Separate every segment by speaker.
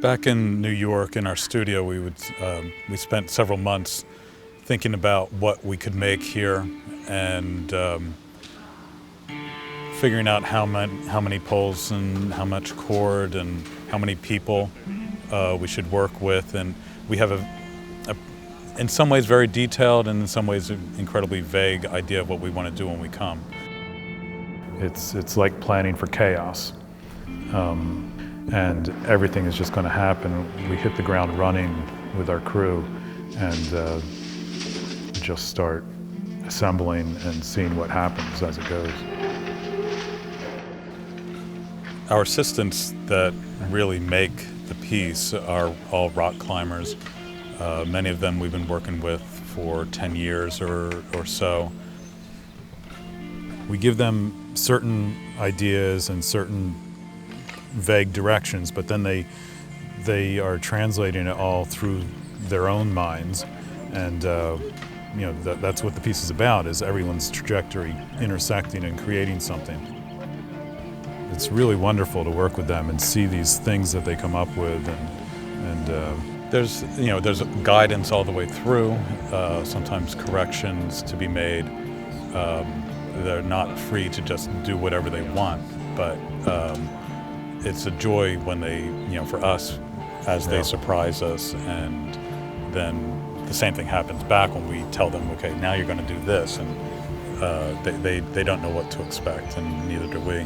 Speaker 1: Back in New York in our studio, we spent several months thinking about what we could make here and figuring out how many poles and how much cord and how many people we should work with. And we have in some ways very detailed and in some ways incredibly vague idea of what we want to do when we come.
Speaker 2: It's like planning for chaos. And everything is just going to happen. We hit the ground running with our crew and just start assembling and seeing what happens as it goes.
Speaker 1: Our assistants that really make the piece are all rock climbers. Many of them we've been working with for 10 years or so. We give them certain ideas and certain vague directions, but then they are translating it all through their own minds, and that's what the piece is about: is everyone's trajectory intersecting and creating something. It's really wonderful to work with them and see these things that they come up with, and there's guidance all the way through. Sometimes corrections to be made. They're not free to just do whatever they want, but it's a joy when they, for us, as they surprise us, and then the same thing happens back when we tell them, okay, now you're going to do this, and they don't know what to expect, and neither do we.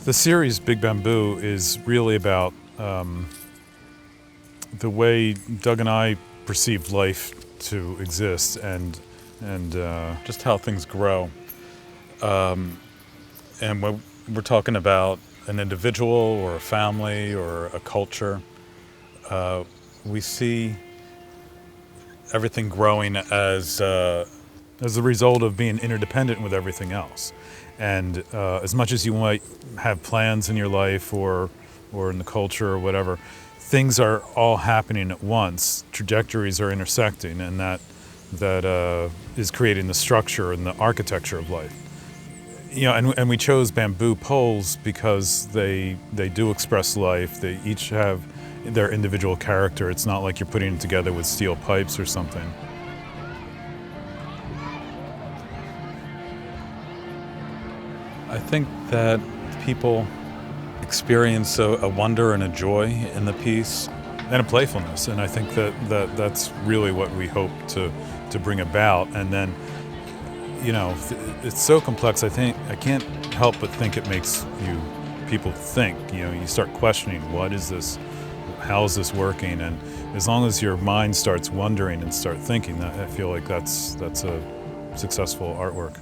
Speaker 2: The series Big Bamboo is really about the way Doug and I perceive life to exist, and
Speaker 1: just how things grow. And when we're talking about an individual or a family or a culture, we see everything growing as
Speaker 2: a result of being interdependent with everything else. And as much as you might have plans in your life or in the culture or whatever, things are all happening at once. Trajectories are intersecting, and that is creating the structure and the architecture of life. And we chose bamboo poles because they do express life. They each have their individual character. It's not like you're putting it together with steel pipes or something.
Speaker 1: I think that people experience a wonder and a joy in the piece.
Speaker 2: And a playfulness, and I think that's really what we hope to bring about. And then, it's so complex. I can't help but think it makes people think. You start questioning, what is this? How is this working? And as long as your mind starts wondering and start thinking, I feel like that's a successful artwork.